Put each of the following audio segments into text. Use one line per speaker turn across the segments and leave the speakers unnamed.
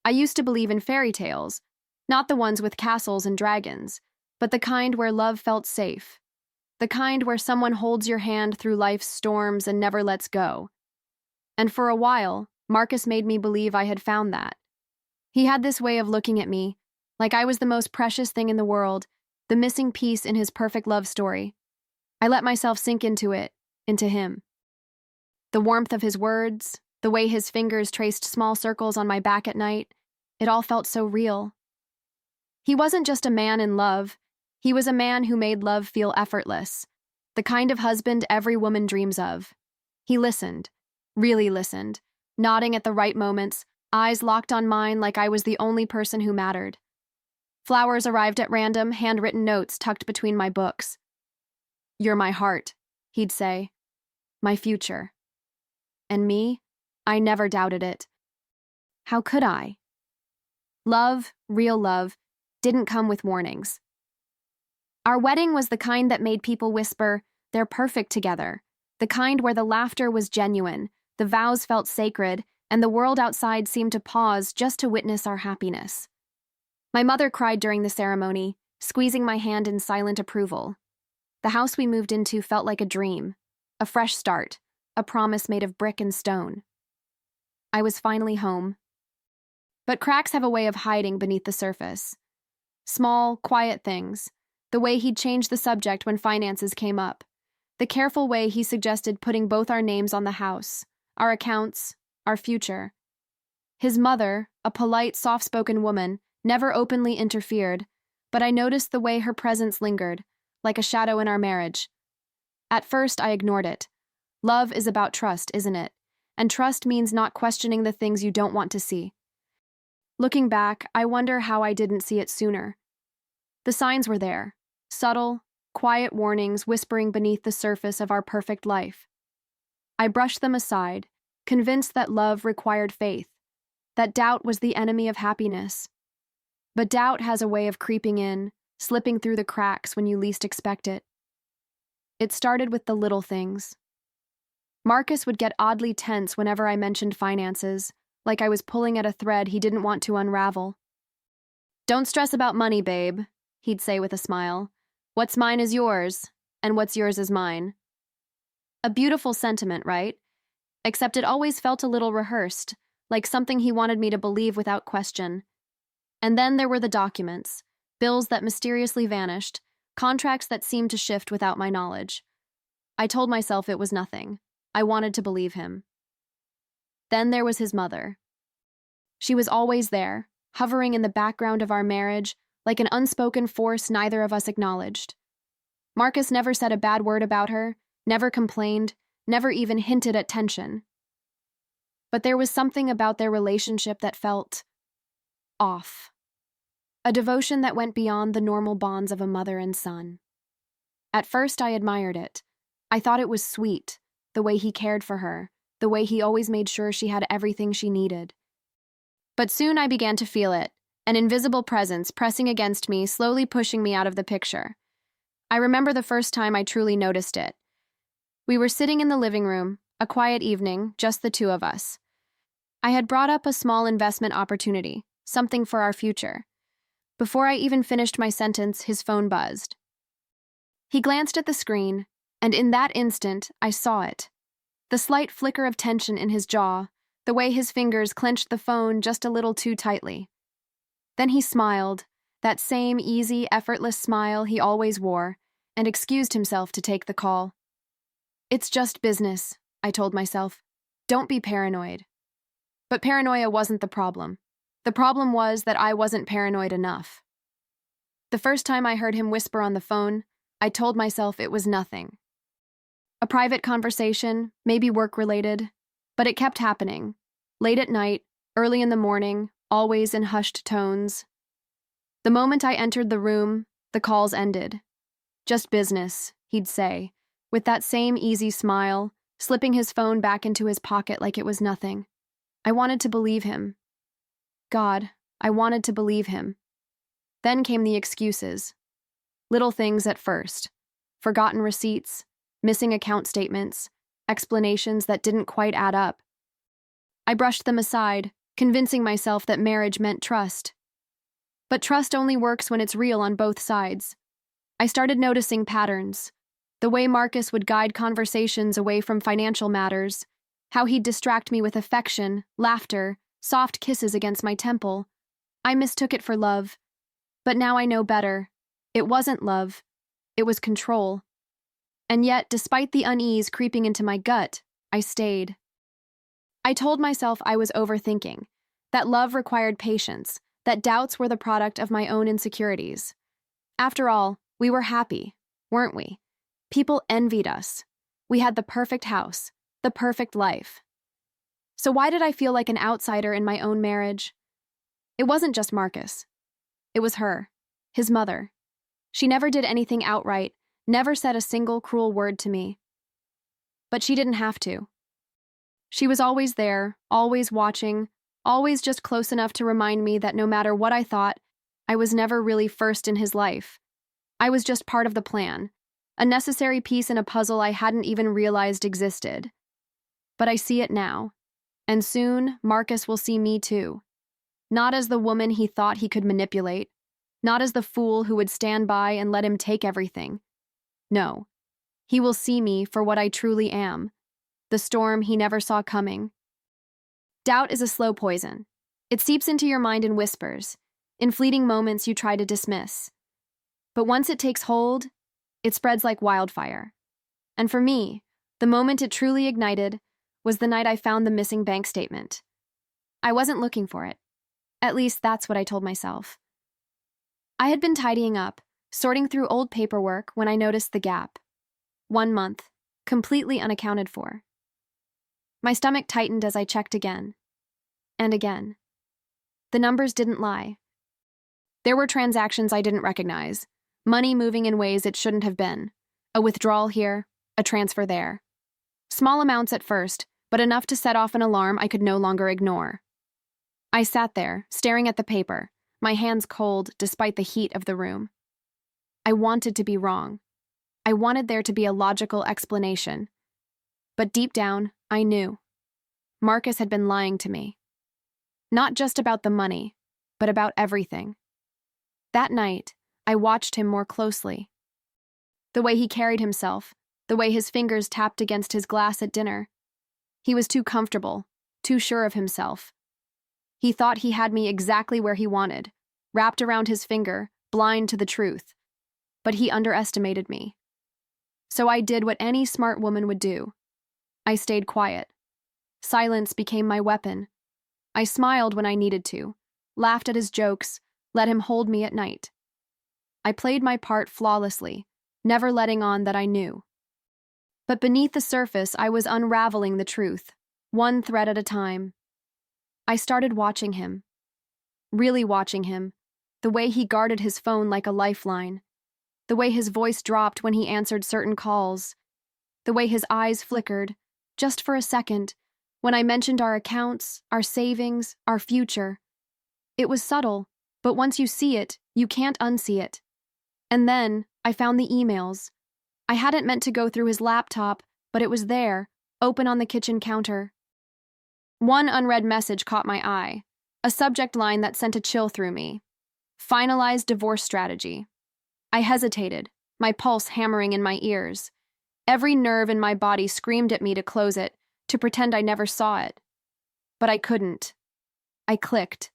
I used to believe in fairy tales, not the ones with castles and dragons, but the kind where love felt safe, the kind where someone holds your hand through life's storms and never lets go. And for a while, Marcus made me believe I had found that. He had this way of looking at me, like I was the most precious thing in the world, the missing piece in his perfect love story. I let myself sink into it, into him. The warmth of his words, the way his fingers traced small circles on my back at night, it all felt so real. He wasn't just a man in love, he was a man who made love feel effortless, the kind of husband every woman dreams of. He listened, really listened, nodding at the right moments, eyes locked on mine like I was the only person who mattered. Flowers arrived at random, handwritten notes tucked between my books. "You're my heart," he'd say. "My future." And me, I never doubted it. How could I? Love, real love, didn't come with warnings. Our wedding was the kind that made people whisper, "They're perfect together," the kind where the laughter was genuine, the vows felt sacred, and the world outside seemed to pause just to witness our happiness. My mother cried during the ceremony, squeezing my hand in silent approval. The house we moved into felt like a dream, a fresh start, a promise made of brick and stone. I was finally home. But cracks have a way of hiding beneath the surface. Small, quiet things, the way he'd changed the subject when finances came up, the careful way he suggested putting both our names on the house, our accounts, our future. His mother, a polite, soft-spoken woman, never openly interfered, but I noticed the way her presence lingered, like a shadow in our marriage. At first, I ignored it. Love is about trust, isn't it? And trust means not questioning the things you don't want to see. Looking back, I wonder how I didn't see it sooner. The signs were there, subtle, quiet warnings whispering beneath the surface of our perfect life. I brushed them aside, convinced that love required faith, that doubt was the enemy of happiness. But doubt has a way of creeping in, slipping through the cracks when you least expect it. It started with the little things. Marcus would get oddly tense whenever I mentioned finances, like I was pulling at a thread he didn't want to unravel. "Don't stress about money, babe," he'd say with a smile. "What's mine is yours, and what's yours is mine." A beautiful sentiment, right? Except it always felt a little rehearsed, like something he wanted me to believe without question. And then there were the documents, bills that mysteriously vanished, contracts that seemed to shift without my knowledge. I told myself it was nothing. I wanted to believe him. Then there was his mother. She was always there, hovering in the background of our marriage, like an unspoken force neither of us acknowledged. Marcus never said a bad word about her, never complained, never even hinted at tension. But there was something about their relationship that felt off. A devotion that went beyond the normal bonds of a mother and son. At first, I admired it. I thought it was sweet, the way he cared for her, the way he always made sure she had everything she needed. But soon I began to feel it, an invisible presence pressing against me, slowly pushing me out of the picture. I remember the first time I truly noticed it. We were sitting in the living room, a quiet evening, just the two of us. I had brought up a small investment opportunity, something for our future. Before I even finished my sentence, his phone buzzed. He glanced at the screen, and in that instant, I saw it. The slight flicker of tension in his jaw, the way his fingers clenched the phone just a little too tightly. Then he smiled, that same easy, effortless smile he always wore, and excused himself to take the call. "It's just business," I told myself. "Don't be paranoid." But paranoia wasn't the problem. The problem was that I wasn't paranoid enough. The first time I heard him whisper on the phone, I told myself it was nothing. A private conversation, maybe work-related, but it kept happening. Late at night, early in the morning, always in hushed tones. The moment I entered the room, the calls ended. "Just business," he'd say, with that same easy smile, slipping his phone back into his pocket like it was nothing. I wanted to believe him. God, I wanted to believe him. Then came the excuses. Little things at first. Forgotten receipts, missing account statements, explanations that didn't quite add up. I brushed them aside, convincing myself that marriage meant trust. But trust only works when it's real on both sides. I started noticing patterns. The way Marcus would guide conversations away from financial matters, how he'd distract me with affection, laughter, soft kisses against my temple. I mistook it for love. But now I know better. It wasn't love. It was control. And yet, despite the unease creeping into my gut, I stayed. I told myself I was overthinking, that love required patience, that doubts were the product of my own insecurities. After all, we were happy, weren't we? People envied us. We had the perfect house, the perfect life. So why did I feel like an outsider in my own marriage? It wasn't just Marcus. It was her, his mother. She never did anything outright, never said a single cruel word to me. But she didn't have to. She was always there, always watching, always just close enough to remind me that no matter what I thought, I was never really first in his life. I was just part of the plan, a necessary piece in a puzzle I hadn't even realized existed. But I see it now, and soon Marcus will see me too. Not as the woman he thought he could manipulate, not as the fool who would stand by and let him take everything. No, he will see me for what I truly am, the storm he never saw coming. Doubt is a slow poison. It seeps into your mind in whispers, in fleeting moments you try to dismiss. But once it takes hold, it spreads like wildfire. And for me, the moment it truly ignited was the night I found the missing bank statement. I wasn't looking for it. At least that's what I told myself. I had been tidying up, sorting through old paperwork when I noticed the gap. 1 month, completely unaccounted for. My stomach tightened as I checked again. And again. The numbers didn't lie. There were transactions I didn't recognize, money moving in ways it shouldn't have been. A withdrawal here, a transfer there. Small amounts at first, but enough to set off an alarm I could no longer ignore. I sat there, staring at the paper, my hands cold despite the heat of the room. I wanted to be wrong. I wanted there to be a logical explanation. But deep down, I knew. Marcus had been lying to me. Not just about the money, but about everything. That night, I watched him more closely. The way he carried himself, the way his fingers tapped against his glass at dinner. He was too comfortable, too sure of himself. He thought he had me exactly where he wanted, wrapped around his finger, blind to the truth. But he underestimated me. So I did what any smart woman would do. I stayed quiet. Silence became my weapon. I smiled when I needed to, laughed at his jokes, let him hold me at night. I played my part flawlessly, never letting on that I knew. But beneath the surface, I was unraveling the truth, one thread at a time. I started watching him. Really watching him. The way he guarded his phone like a lifeline. The way his voice dropped when he answered certain calls. The way his eyes flickered, just for a second, when I mentioned our accounts, our savings, our future. It was subtle, but once you see it, you can't unsee it. And then, I found the emails. I hadn't meant to go through his laptop, but it was there, open on the kitchen counter. One unread message caught my eye, a subject line that sent a chill through me. Finalized divorce strategy. I hesitated, my pulse hammering in my ears. Every nerve in my body screamed at me to close it, to pretend I never saw it. But I couldn't. I clicked.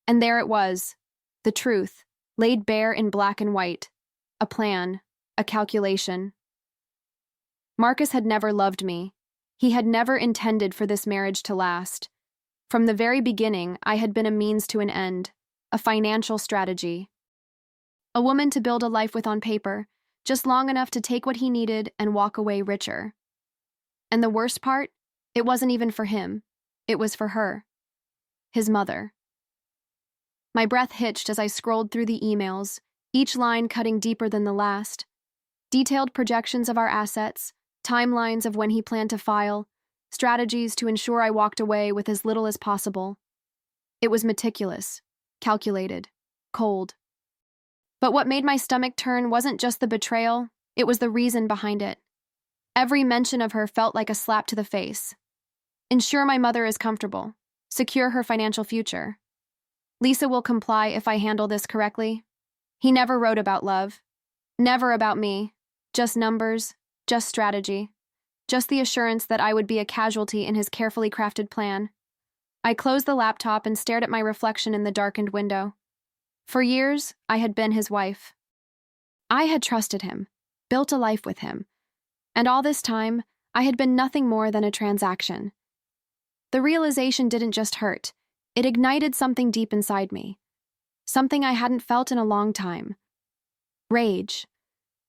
And there it was, the truth, laid bare in black and white. A plan, a calculation. Marcus had never loved me. He had never intended for this marriage to last. From the very beginning, I had been a means to an end, a financial strategy. A woman to build a life with on paper, just long enough to take what he needed and walk away richer. And the worst part? It wasn't even for him. It was for her. His mother. My breath hitched as I scrolled through the emails, each line cutting deeper than the last. Detailed projections of our assets, timelines of when he planned to file, strategies to ensure I walked away with as little as possible. It was meticulous, calculated, cold. But what made my stomach turn wasn't just the betrayal, it was the reason behind it. Every mention of her felt like a slap to the face. Ensure my mother is comfortable. secure her financial future. Lisa will comply if I handle this correctly. He never wrote about love. Never about me. Just numbers, just strategy, just the assurance that I would be a casualty in his carefully crafted plan. I closed the laptop and stared at my reflection in the darkened window. For years, I had been his wife. I had trusted him, built a life with him, and all this time, I had been nothing more than a transaction. The realization didn't just hurt, it ignited something deep inside me. Something I hadn't felt in a long time. Rage.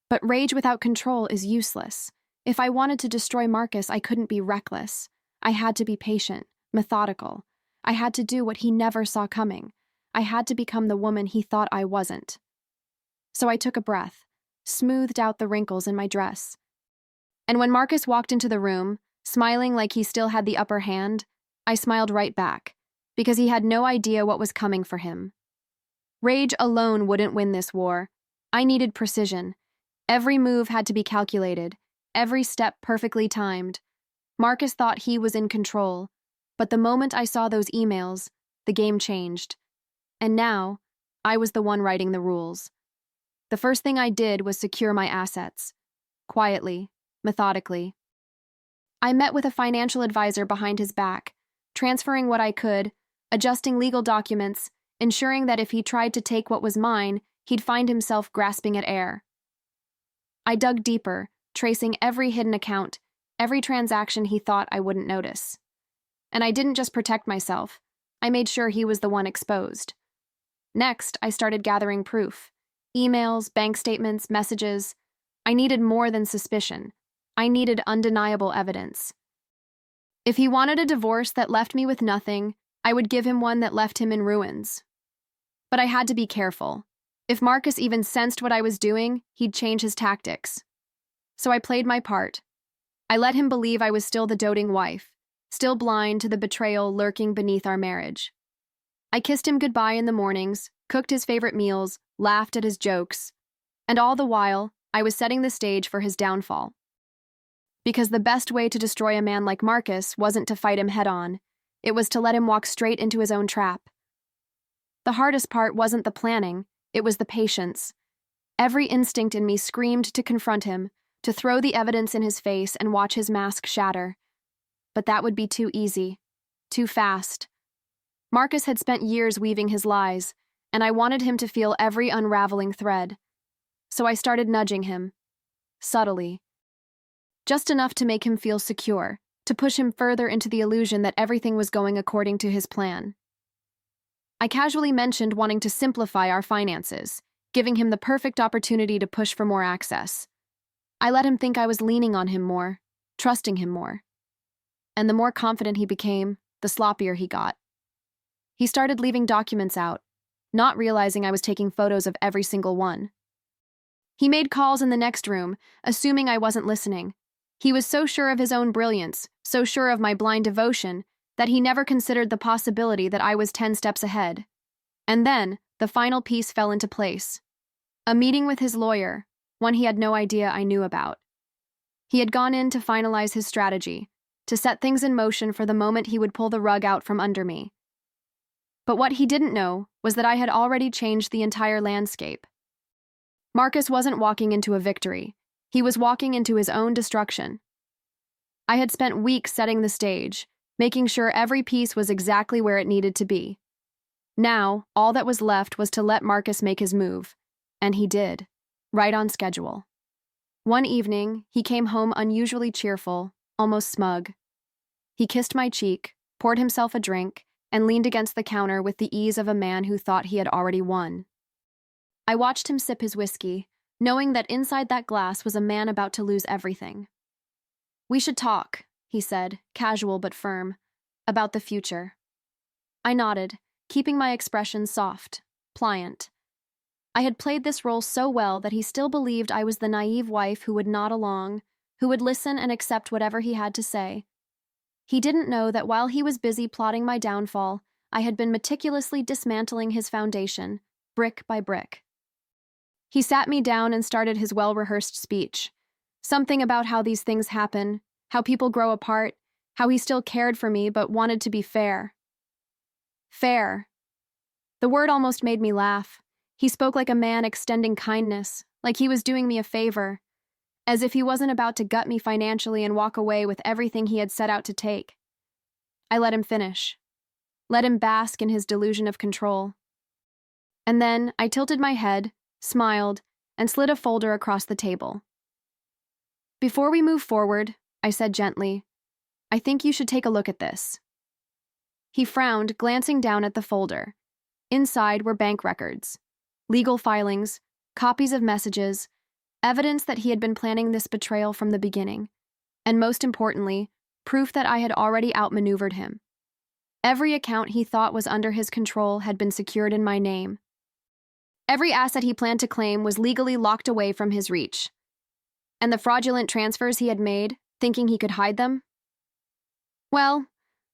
But rage without control is useless. If I wanted to destroy Marcus, I couldn't be reckless. I had to be patient, methodical. I had to do what he never saw coming. I had to become the woman he thought I wasn't. So I took a breath, smoothed out the wrinkles in my dress. And when Marcus walked into the room, smiling like he still had the upper hand, I smiled right back, because he had no idea what was coming for him. Rage alone wouldn't win this war. I needed precision. Every move had to be calculated, every step perfectly timed. Marcus thought he was in control, but the moment I saw those emails, the game changed. And now, I was the one writing the rules. The first thing I did was secure my assets. Quietly, methodically. I met with a financial advisor behind his back, transferring what I could, adjusting legal documents, ensuring that if he tried to take what was mine, he'd find himself grasping at air. I dug deeper, tracing every hidden account, every transaction he thought I wouldn't notice. And I didn't just protect myself, I made sure he was the one exposed. Next, I started gathering proof. Emails, bank statements, messages. I needed more than suspicion. I needed undeniable evidence. If he wanted a divorce that left me with nothing, I would give him one that left him in ruins. But I had to be careful. If Marcus even sensed what I was doing, he'd change his tactics. So I played my part. I let him believe I was still the doting wife, still blind to the betrayal lurking beneath our marriage. I kissed him goodbye in the mornings, cooked his favorite meals, laughed at his jokes, and all the while, I was setting the stage for his downfall. Because the best way to destroy a man like Marcus wasn't to fight him head-on, it was to let him walk straight into his own trap. The hardest part wasn't the planning, it was the patience. Every instinct in me screamed to confront him, to throw the evidence in his face and watch his mask shatter. But that would be too easy, too fast. Marcus had spent years weaving his lies, and I wanted him to feel every unraveling thread. So I started nudging him, subtly. Just enough to make him feel secure, to push him further into the illusion that everything was going according to his plan. I casually mentioned wanting to simplify our finances, giving him the perfect opportunity to push for more access. I let him think I was leaning on him more, trusting him more. And the more confident he became, the sloppier he got. He started leaving documents out, not realizing I was taking photos of every single one. He made calls in the next room, assuming I wasn't listening. He was so sure of his own brilliance, so sure of my blind devotion, that he never considered the possibility that I was 10 steps ahead. And then, the final piece fell into place. A meeting with his lawyer, one he had no idea I knew about. He had gone in to finalize his strategy, to set things in motion for the moment he would pull the rug out from under me. But what he didn't know was that I had already changed the entire landscape. Marcus wasn't walking into a victory. He was walking into his own destruction. I had spent weeks setting the stage, making sure every piece was exactly where it needed to be. Now, all that was left was to let Marcus make his move, and he did, right on schedule. One evening, he came home unusually cheerful, almost smug. He kissed my cheek, poured himself a drink, and leaned against the counter with the ease of a man who thought he had already won. I watched him sip his whiskey, knowing that inside that glass was a man about to lose everything. "We should talk," he said, casual but firm, "about the future." I nodded, keeping my expression soft, pliant. I had played this role so well that he still believed I was the naive wife who would nod along, who would listen and accept whatever he had to say. He didn't know that while he was busy plotting my downfall, I had been meticulously dismantling his foundation, brick by brick. He sat me down and started his well-rehearsed speech. Something about how these things happen, how people grow apart, how he still cared for me but wanted to be fair. Fair. The word almost made me laugh. He spoke like a man extending kindness, like he was doing me a favor, as if he wasn't about to gut me financially and walk away with everything he had set out to take. I let him finish. Let him bask in his delusion of control. And then I tilted my head, smiled, and slid a folder across the table. Before we move forward, I said gently, I think you should take a look at this. He frowned, glancing down at the folder. Inside were bank records, legal filings, copies of messages, evidence that he had been planning this betrayal from the beginning, and most importantly, proof that I had already outmaneuvered him. Every account he thought was under his control had been secured in my name. Every asset he planned to claim was legally locked away from his reach. And the fraudulent transfers he had made, thinking he could hide them? Well,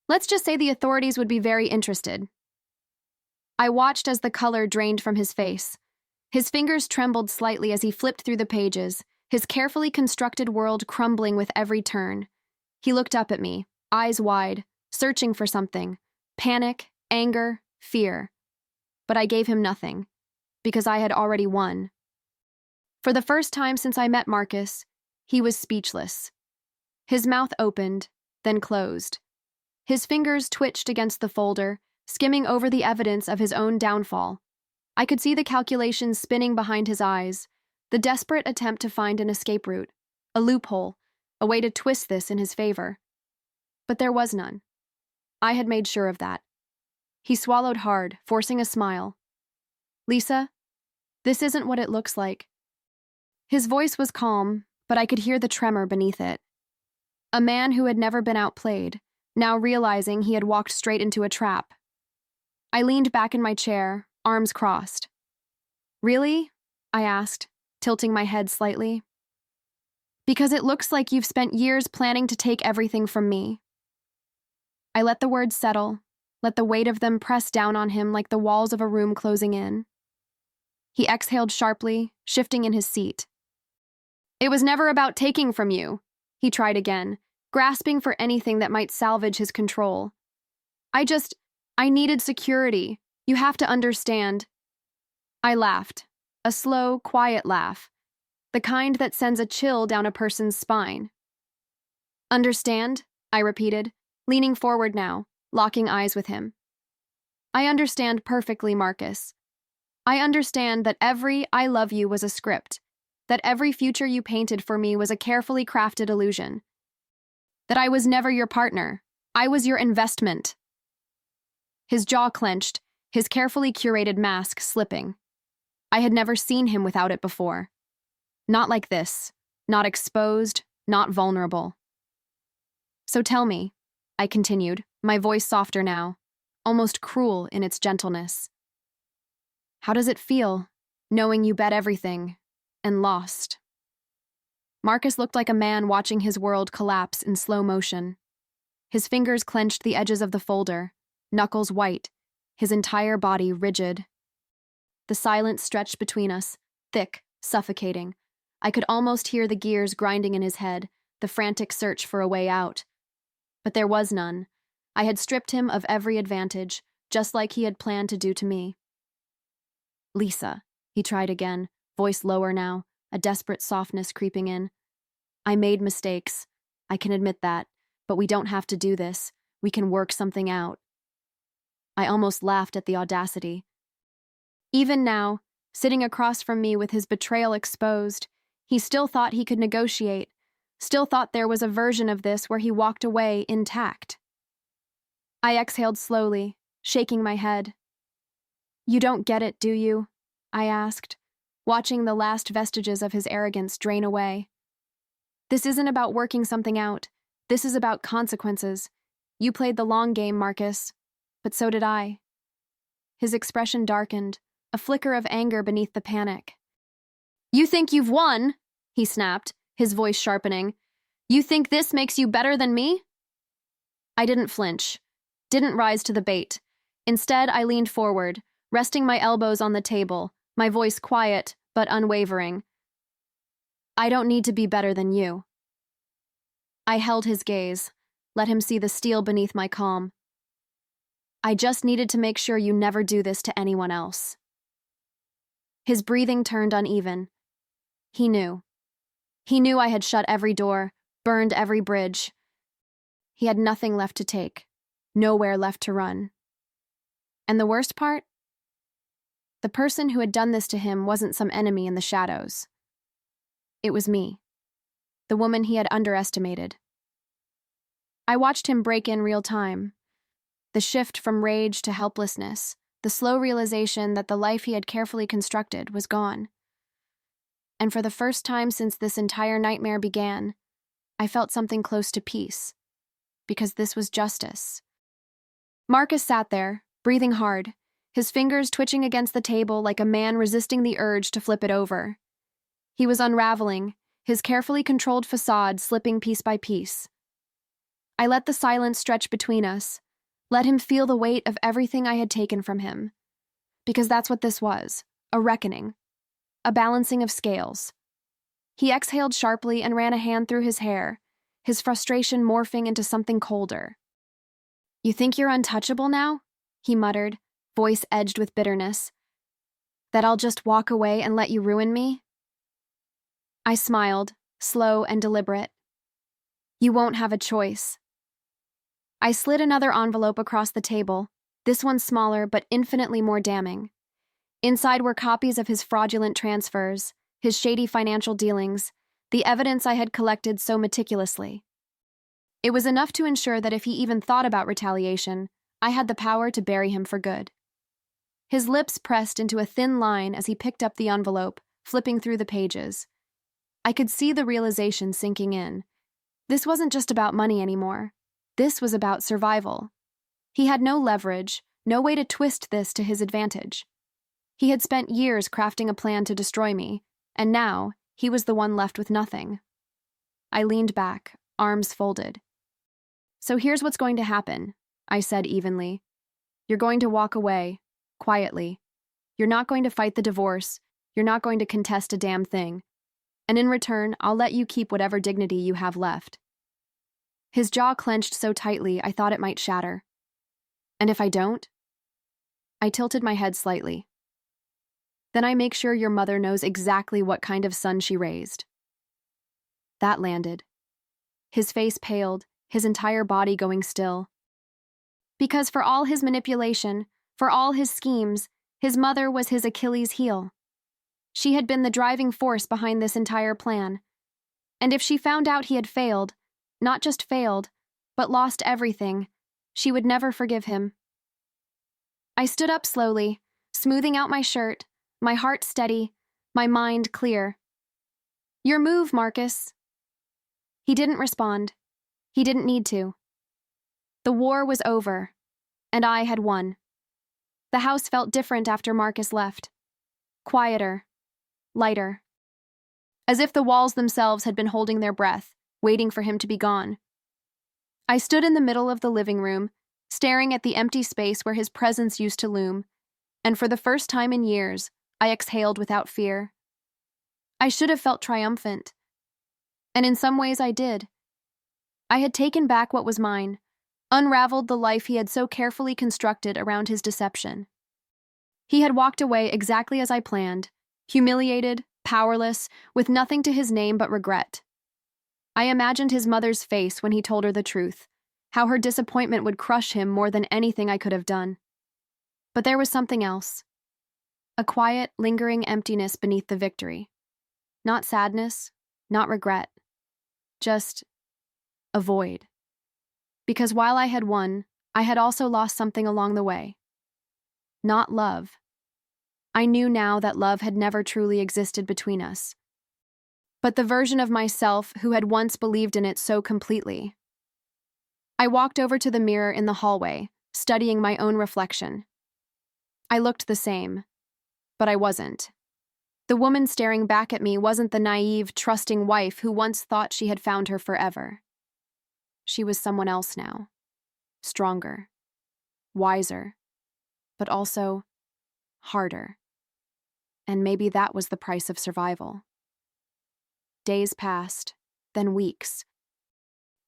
let's just say the authorities would be very interested. I watched as the color drained from his face. His fingers trembled slightly as he flipped through the pages, his carefully constructed world crumbling with every turn. He looked up at me, eyes wide, searching for something. Panic, anger, fear. But I gave him nothing, because I had already won. For the first time since I met Marcus, he was speechless. His mouth opened, then closed. His fingers twitched against the folder, skimming over the evidence of his own downfall. I could see the calculations spinning behind his eyes, the desperate attempt to find an escape route, a loophole, a way to twist this in his favor. But there was none. I had made sure of that. He swallowed hard, forcing a smile. Lisa, this isn't what it looks like. His voice was calm, but I could hear the tremor beneath it. A man who had never been outplayed, now realizing he had walked straight into a trap. I leaned back in my chair, arms crossed. Really? I asked, tilting my head slightly. Because it looks like you've spent years planning to take everything from me. I let the words settle, let the weight of them press down on him like the walls of a room closing in. He exhaled sharply, shifting in his seat. It was never about taking from you, he tried again, grasping for anything that might salvage his control. I needed security. You have to understand. I laughed, a slow, quiet laugh, the kind that sends a chill down a person's spine. Understand? I repeated, leaning forward now, locking eyes with him. I understand perfectly, Marcus. I understand that every I love you was a script, that every future you painted for me was a carefully crafted illusion, that I was never your partner, I was your investment. His jaw clenched, his carefully curated mask slipping. I had never seen him without it before. Not like this, not exposed, not vulnerable. So tell me, I continued, my voice softer now, almost cruel in its gentleness. How does it feel, knowing you bet everything, and lost? Marcus looked like a man watching his world collapse in slow motion. His fingers clenched the edges of the folder, knuckles white, his entire body rigid. The silence stretched between us, thick, suffocating. I could almost hear the gears grinding in his head, the frantic search for a way out. But there was none. I had stripped him of every advantage, just like he had planned to do to me. Lisa, he tried again, voice lower now, a desperate softness creeping in. I made mistakes. I can admit that, but we don't have to do this. We can work something out. I almost laughed at the audacity. Even now, sitting across from me with his betrayal exposed, he still thought he could negotiate, still thought there was a version of this where he walked away intact. I exhaled slowly, shaking my head. You don't get it, do you? I asked, watching the last vestiges of his arrogance drain away. This isn't about working something out. This is about consequences. You played the long game, Marcus, but so did I. His expression darkened, a flicker of anger beneath the panic. You think you've won? He snapped, his voice sharpening. You think this makes you better than me? I didn't flinch, didn't rise to the bait. Instead, I leaned forward, resting my elbows on the table, my voice quiet but unwavering. I don't need to be better than you. I held his gaze, let him see the steel beneath my calm. I just needed to make sure you never do this to anyone else. His breathing turned uneven. He knew. He knew I had shut every door, burned every bridge. He had nothing left to take, nowhere left to run. And the worst part? The person who had done this to him wasn't some enemy in the shadows. It was me, the woman he had underestimated. I watched him break in real time. The shift from rage to helplessness, the slow realization that the life he had carefully constructed was gone. And for the first time since this entire nightmare began, I felt something close to peace, because this was justice. Marcus sat there, breathing hard, his fingers twitching against the table like a man resisting the urge to flip it over. He was unraveling, his carefully controlled facade slipping piece by piece. I let the silence stretch between us, let him feel the weight of everything I had taken from him. Because that's what this was, a reckoning, a balancing of scales. He exhaled sharply and ran a hand through his hair, his frustration morphing into something colder. "You think you're untouchable now?" he muttered, voice edged with bitterness. "That I'll just walk away and let you ruin me?" I smiled, slow and deliberate. "You won't have a choice." I slid another envelope across the table, this one smaller but infinitely more damning. Inside were copies of his fraudulent transfers, his shady financial dealings, the evidence I had collected so meticulously. It was enough to ensure that if he even thought about retaliation, I had the power to bury him for good. His lips pressed into a thin line as he picked up the envelope, flipping through the pages. I could see the realization sinking in. This wasn't just about money anymore. This was about survival. He had no leverage, no way to twist this to his advantage. He had spent years crafting a plan to destroy me, and now he was the one left with nothing. I leaned back, arms folded. "So here's what's going to happen," I said evenly. "You're going to walk away, quietly. You're not going to fight the divorce. You're not going to contest a damn thing. And in return, I'll let you keep whatever dignity you have left." His jaw clenched so tightly I thought it might shatter. "And if I don't?" I tilted my head slightly. "Then I make sure your mother knows exactly what kind of son she raised." That landed. His face paled, his entire body going still. Because for all his manipulation, for all his schemes, his mother was his Achilles heel. She had been the driving force behind this entire plan. And if she found out he had failed, not just failed, but lost everything, she would never forgive him. I stood up slowly, smoothing out my shirt, my heart steady, my mind clear. "Your move, Marcus." He didn't respond. He didn't need to. The war was over, and I had won. The house felt different after Marcus left. Quieter, lighter. As if the walls themselves had been holding their breath, waiting for him to be gone. I stood in the middle of the living room, staring at the empty space where his presence used to loom, and for the first time in years, I exhaled without fear. I should have felt triumphant. And in some ways I did. I had taken back what was mine, unraveled the life he had so carefully constructed around his deception. He had walked away exactly as I planned, humiliated, powerless, with nothing to his name but regret. I imagined his mother's face when he told her the truth, how her disappointment would crush him more than anything I could have done. But there was something else. A quiet, lingering emptiness beneath the victory. Not sadness, not regret. Just a void. Because while I had won, I had also lost something along the way. Not love. I knew now that love had never truly existed between us. But the version of myself who had once believed in it so completely. I walked over to the mirror in the hallway, studying my own reflection. I looked the same, but I wasn't. The woman staring back at me wasn't the naive, trusting wife who once thought she had found her forever. She was someone else now. Stronger, wiser, but also harder. And maybe that was the price of survival. Days passed, then weeks.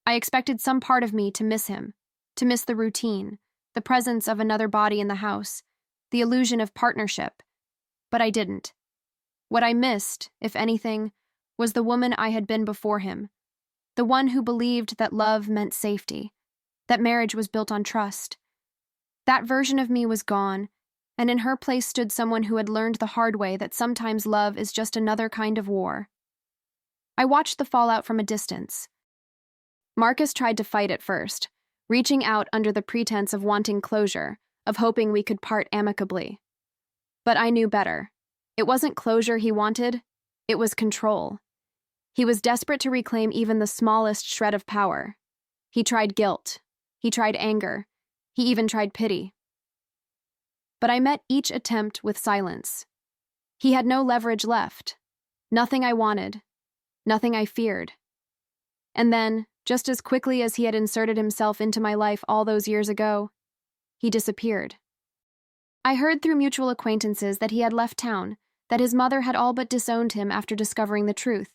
I expected some part of me to miss him, to miss the routine, the presence of another body in the house, the illusion of partnership. But I didn't. What I missed, if anything, was the woman I had been before him, the one who believed that love meant safety, that marriage was built on trust. That version of me was gone, and in her place stood someone who had learned the hard way that sometimes love is just another kind of war. I watched the fallout from a distance. Marcus tried to fight at first, reaching out under the pretense of wanting closure, of hoping we could part amicably. But I knew better. It wasn't closure he wanted, it was control. He was desperate to reclaim even the smallest shred of power. He tried guilt. He tried anger. He even tried pity. But I met each attempt with silence. He had no leverage left. Nothing I wanted. Nothing I feared. And then, just as quickly as he had inserted himself into my life all those years ago, he disappeared. I heard through mutual acquaintances that he had left town, that his mother had all but disowned him after discovering the truth.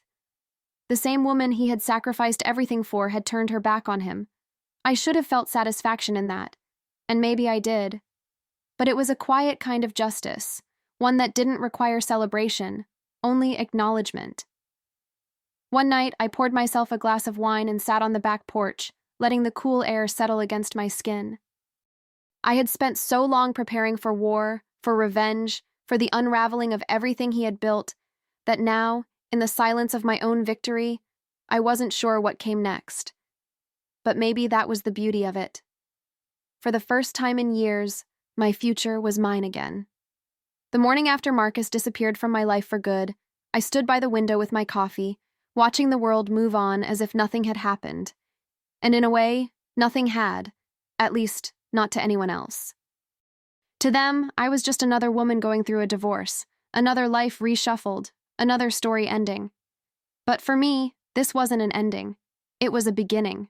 The same woman he had sacrificed everything for had turned her back on him. I should have felt satisfaction in that, and maybe I did. But it was a quiet kind of justice, one that didn't require celebration, only acknowledgement. One night, I poured myself a glass of wine and sat on the back porch, letting the cool air settle against my skin. I had spent so long preparing for war, for revenge, for the unraveling of everything he had built, that now, in the silence of my own victory, I wasn't sure what came next. But maybe that was the beauty of it. For the first time in years, my future was mine again. The morning after Marcus disappeared from my life for good, I stood by the window with my coffee, watching the world move on as if nothing had happened. And in a way, nothing had, at least not to anyone else. To them, I was just another woman going through a divorce, another life reshuffled, another story ending. But for me, this wasn't an ending. It was a beginning.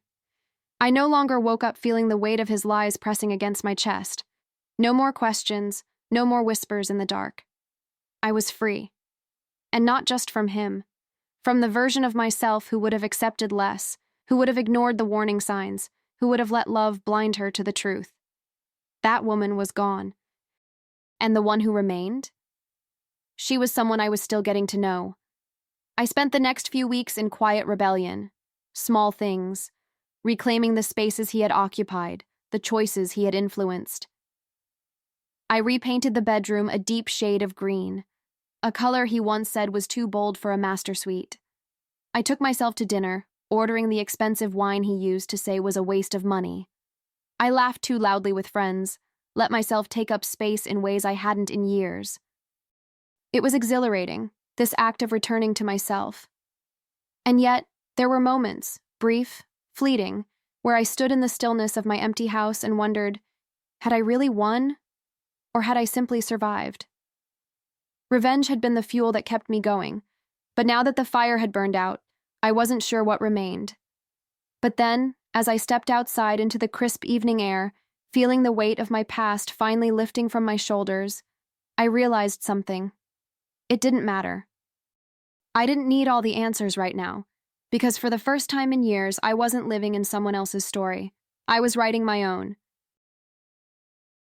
I no longer woke up feeling the weight of his lies pressing against my chest. No more questions, no more whispers in the dark. I was free. And not just from him. From the version of myself who would have accepted less, who would have ignored the warning signs, who would have let love blind her to the truth. That woman was gone. And the one who remained? She was someone I was still getting to know. I spent the next few weeks in quiet rebellion, small things, reclaiming the spaces he had occupied, the choices he had influenced. I repainted the bedroom a deep shade of green, a color he once said was too bold for a master suite. I took myself to dinner, ordering the expensive wine he used to say was a waste of money. I laughed too loudly with friends, let myself take up space in ways I hadn't in years. It was exhilarating, this act of returning to myself. And yet, there were moments, brief, fleeting, where I stood in the stillness of my empty house and wondered, had I really won? Or had I simply survived? Revenge had been the fuel that kept me going, but now that the fire had burned out, I wasn't sure what remained. But then, as I stepped outside into the crisp evening air, feeling the weight of my past finally lifting from my shoulders, I realized something. It didn't matter. I didn't need all the answers right now, because for the first time in years, I wasn't living in someone else's story. I was writing my own.